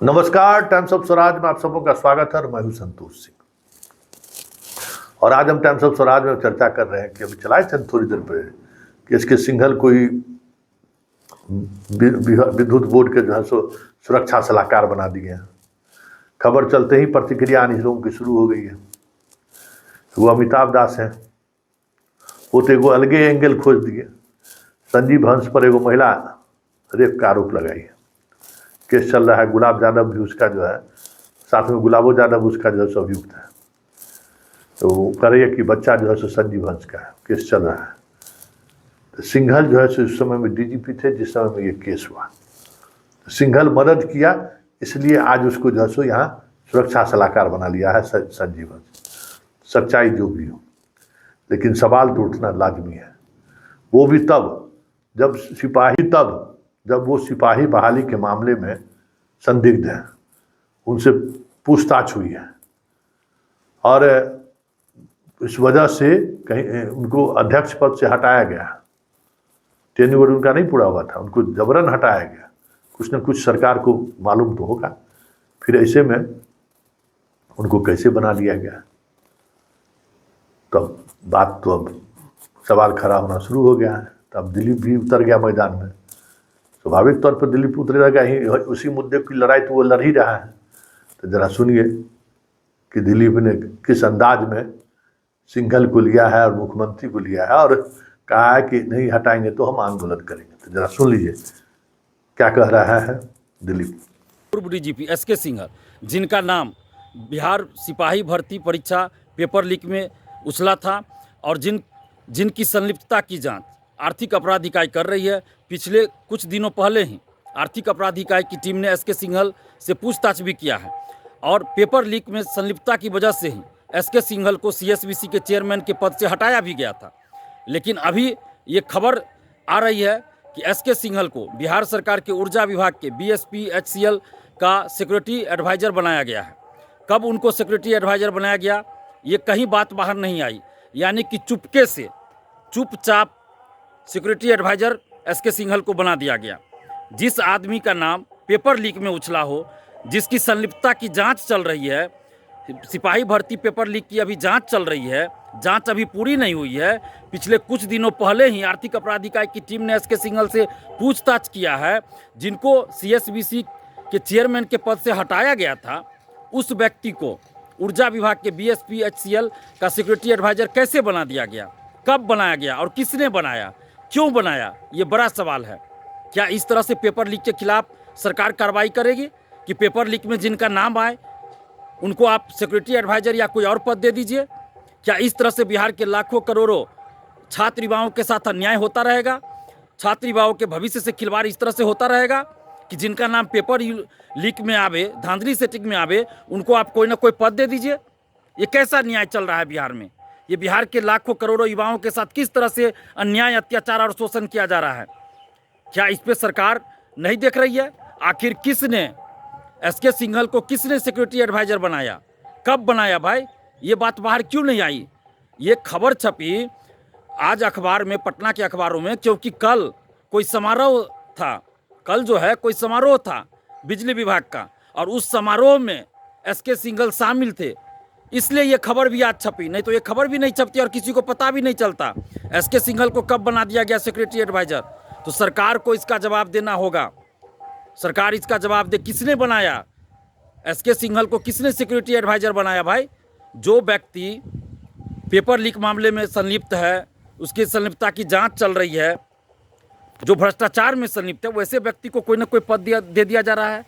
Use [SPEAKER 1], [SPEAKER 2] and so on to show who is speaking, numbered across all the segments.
[SPEAKER 1] नमस्कार, times of Swaraj में आप सबों का स्वागत है और मैं हूं संतोष सिंह। और आज हम टाइम्स ऑफ स्वराज में चर्चा कर रहे हैं कि अभी चलाए थे थोड़ी देर पहले कि एसके सिंघल कोई विद्युत बोर्ड के जो है सो सुरक्षा सलाहकार बना दिए हैं। खबर चलते ही प्रतिक्रिया आनी लोगों की शुरू हो गई है। वो अमिताभ दास हैं, वो तो एगो अलगे एंगल खोज दिए। संजीव हंस पर एगो महिला रेप का आरोप लगाई है, केस चल रहा है। गुलाब यादव भी उसका जो है, साथ में गुलाबो यादव उसका जो है सो अभियुक्त है। तो वो कह रही है कि बच्चा जो है सो संजीव हंस का है, केस चल रहा है। तो सिंघल जो है सो उस समय में डीजीपी थे जिस समय में ये केस हुआ। तो सिंघल मदद किया, इसलिए आज उसको जो है सो यहाँ सुरक्षा सलाहकार बना लिया है संजीव हंस। सच्चाई जो भी हो, लेकिन सवाल तो उठना लाजमी है। वो भी तब जब वो सिपाही बहाली के मामले में संदिग्ध हैं, उनसे पूछताछ हुई है और इस वजह से कहीं उनको अध्यक्ष पद से हटाया गया। टेन्योर उनका नहीं पूरा हुआ था, उनको जबरन हटाया गया। कुछ न कुछ सरकार को मालूम तो होगा, फिर ऐसे में उनको कैसे बना लिया गया। तब बात तो अब सवाल खड़ा होना शुरू हो गया है। तब दिलीप भी उतर गया मैदान में। स्वाभाविक तौर पर दिलीप उतरेगा ही, उसी मुद्दे की लड़ाई तो वो लड़ ही रहा है। तो जरा सुनिए कि दिलीप ने किस अंदाज में सिंघल को लिया है और मुख्यमंत्री को लिया है और कहा है कि नहीं हटाएंगे तो हम आंदोलन करेंगे। तो जरा सुन लीजिए क्या कह रहा है दिलीप।
[SPEAKER 2] पूर्व डीजीपी एसके सिंघल, जिनका नाम बिहार सिपाही भर्ती परीक्षा पेपर लीक में उछला था और जिनकी संलिप्तता की जांच आर्थिक अपराध इकाई कर रही है। पिछले कुछ दिनों पहले ही आर्थिक अपराध इकाई की टीम ने एसके सिंघल से पूछताछ भी किया है और पेपर लीक में संलिप्तता की वजह से ही एसके सिंघल को सीएसबीसी के चेयरमैन के पद से हटाया भी गया था। लेकिन अभी ये खबर आ रही है कि एसके सिंघल को बिहार सरकार के ऊर्जा विभाग के बीएसपीएचसीएल का सिक्योरिटी एडवाइज़र बनाया गया है। कब उनको सिक्योरिटी एडवाइज़र बनाया गया, ये कहीं बात बाहर नहीं आई, यानी कि चुपके से चुपचाप सिक्योरिटी एडवाइज़र एसके सिंघल को बना दिया गया। जिस आदमी का नाम पेपर लीक में उछला हो, जिसकी संलिप्तता की जांच चल रही है, सिपाही भर्ती पेपर लीक की अभी जांच चल रही है, जांच अभी पूरी नहीं हुई है। पिछले कुछ दिनों पहले ही आर्थिक अपराध इकाई की टीम ने एसके सिंघल से पूछताछ किया है। जिनको सीएसबीसी के चेयरमैन के पद से हटाया गया था, उस व्यक्ति को ऊर्जा विभाग के बीएसपीएचसीएल का सिक्योरिटी एडवाइज़र कैसे बना दिया गया, कब बनाया गया और किसने बनाया, क्यों बनाया, ये बड़ा सवाल है। क्या इस तरह से पेपर लीक के खिलाफ सरकार कार्रवाई करेगी कि पेपर लीक में जिनका नाम आए उनको आप सिक्योरिटी एडवाइज़र या कोई और पद दे दीजिए? क्या इस तरह से बिहार के लाखों करोड़ों छात्र युवाओं के साथ अन्याय होता रहेगा? छात्र युवाओं के भविष्य से खिलवाड़ इस तरह से होता रहेगा कि जिनका नाम पेपर लीक में आवे, धांधली सेटिंग में आवे, उनको आप कोई ना कोई पद दे दीजिए? ये कैसा न्याय चल रहा है बिहार में? ये बिहार के लाखों करोड़ों युवाओं के साथ किस तरह से अन्याय, अत्याचार और शोषण किया जा रहा है? क्या इस पे सरकार नहीं देख रही है? आखिर किसने एसके सिंघल को किसने सिक्योरिटी एडवाइज़र बनाया, कब बनाया भाई? ये बात बाहर क्यों नहीं आई? ये खबर छपी आज अखबार में, पटना के अखबारों में, क्योंकि कल कोई समारोह था। कल जो है कोई समारोह था बिजली विभाग का और उस समारोह में एसके सिंघल शामिल थे, इसलिए ये खबर भी आज छपी। नहीं तो ये खबर भी नहीं छपती और किसी को पता भी नहीं चलता एसके सिंघल को कब बना दिया गया सिक्योरिटी एडवाइज़र। तो सरकार को इसका जवाब देना होगा। सरकार इसका जवाब दे, किसने बनाया एसके सिंघल को, किसने सिक्योरिटी एडवाइज़र बनाया भाई? जो व्यक्ति पेपर लीक मामले में संलिप्त है, उसकी संलिप्तता की जांच चल रही है, जो भ्रष्टाचार में संलिप्त है, वैसे व्यक्ति को कोई ना कोई पद दे दिया जा रहा है।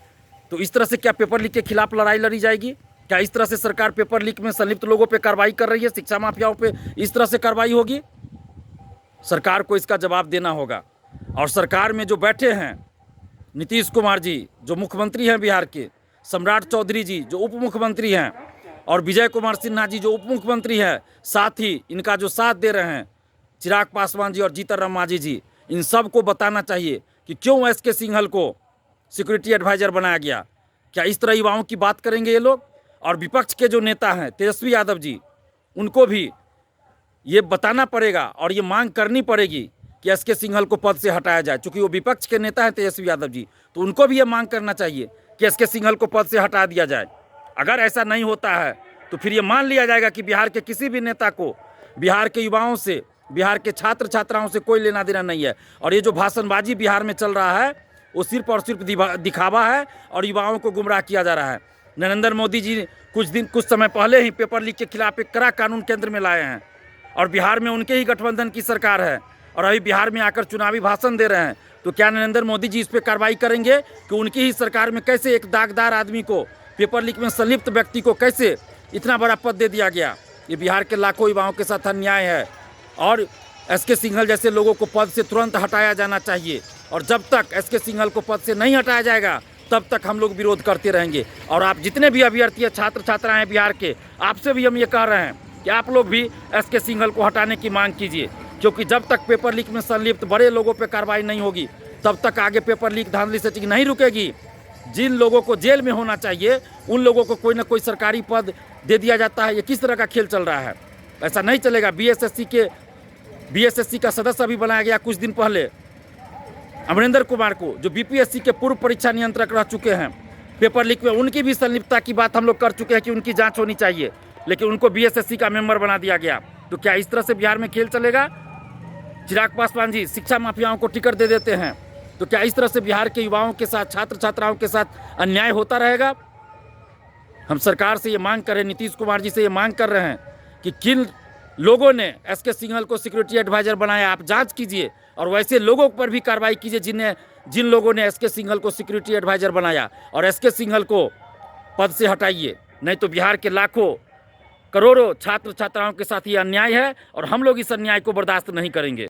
[SPEAKER 2] तो इस तरह से क्या पेपर लीक के खिलाफ लड़ाई लड़ी जाएगी? क्या इस तरह से सरकार पेपर लीक में संलिप्त लोगों पे कार्रवाई कर रही है, शिक्षा माफियाओं पे इस तरह से कार्रवाई होगी? सरकार को इसका जवाब देना होगा। और सरकार में जो बैठे हैं नीतीश कुमार जी जो मुख्यमंत्री हैं बिहार के, सम्राट चौधरी जी जो उप मुख्यमंत्री हैं और विजय कुमार सिन्हा जी जो उप मुख्यमंत्री हैं, साथ ही इनका जो साथ दे रहे हैं चिराग पासवान जी और जीतन राम मांझी जी, इन सब को बताना चाहिए कि क्यों एसके सिंघल को सिक्योरिटी एडवाइज़र बनाया गया। क्या इस तरह युवाओं की बात करेंगे ये लोग? और विपक्ष के जो नेता हैं तेजस्वी यादव जी, उनको भी ये बताना पड़ेगा और ये मांग करनी पड़ेगी कि एसके सिंघल को पद से हटाया जाए। चूँकि वो विपक्ष के नेता हैं तेजस्वी यादव जी, तो उनको भी ये मांग करना चाहिए कि एस के सिंघल को पद से हटा दिया जाए। अगर ऐसा नहीं होता है तो फिर ये मान लिया जाएगा कि बिहार के किसी भी नेता को बिहार के युवाओं से, बिहार के छात्र छात्राओं से कोई लेना देना नहीं है। और ये जो भाषणबाजी बिहार में चल रहा है वो सिर्फ और सिर्फ दिखावा है और युवाओं को गुमराह किया जा रहा है। नरेंद्र मोदी जी कुछ समय पहले ही पेपर लीक के खिलाफ एक कड़ा कानून केंद्र में लाए हैं और बिहार में उनके ही गठबंधन की सरकार है और अभी बिहार में आकर चुनावी भाषण दे रहे हैं। तो क्या नरेंद्र मोदी जी इस पर कार्रवाई करेंगे कि उनकी ही सरकार में कैसे एक दागदार आदमी को, पेपर लीक में संलिप्त व्यक्ति को कैसे इतना बड़ा पद दे दिया गया? ये बिहार के लाखों युवाओं के साथ अन्याय है और एस के सिंघल जैसे लोगों को पद से तुरंत हटाया जाना चाहिए। और जब तक एस के सिंघल को पद से नहीं हटाया जाएगा तब तक हम लोग विरोध करते रहेंगे। और आप जितने भी अभ्यर्थी छात्र छात्राएं हैं बिहार के, आपसे भी हम ये कह रहे हैं कि आप लोग भी एस के सिंघल को हटाने की मांग कीजिए, क्योंकि जब तक पेपर लीक में संलिप्त बड़े लोगों पर कार्रवाई नहीं होगी तब तक आगे पेपर लीक धांधली सेटिंग नहीं रुकेगी। जिन लोगों को जेल में होना चाहिए उन लोगों को कोई ना कोई सरकारी पद दे दिया जाता है। ये किस तरह का खेल चल रहा है? ऐसा नहीं चलेगा। बीएसएससी का सदस्य अभी बनाया गया कुछ दिन पहले, अमरिंदर कुमार को, जो बीपीएससी के पूर्व परीक्षा नियंत्रक रह चुके हैं। पेपर लीक में उनकी भी संलिप्तता की बात हम लोग कर चुके हैं कि उनकी जांच होनी चाहिए, लेकिन उनको बीएसएससी का मेंबर बना दिया गया। तो क्या इस तरह से बिहार में खेल चलेगा? चिराग पासवान जी शिक्षा माफियाओं को टिकट दे देते हैं, तो क्या इस तरह से बिहार के युवाओं के साथ, छात्र छात्राओं के साथ अन्याय होता रहेगा? हम सरकार से ये मांग कर रहे हैं, नीतीश कुमार जी से ये मांग कर रहे हैं कि किन लोगों ने एस के सिंघल को सिक्योरिटी एडवाइजर बनाया, आप जांच कीजिए और वैसे लोगों पर भी कार्रवाई कीजिए जिन लोगों ने एस के सिंघल को सिक्योरिटी एडवाइजर बनाया, और एस के सिंघल को पद से हटाइए। नहीं तो बिहार के लाखों करोड़ों छात्र छात्राओं के साथ ये अन्याय है और हम लोग इस अन्याय को बर्दाश्त नहीं करेंगे।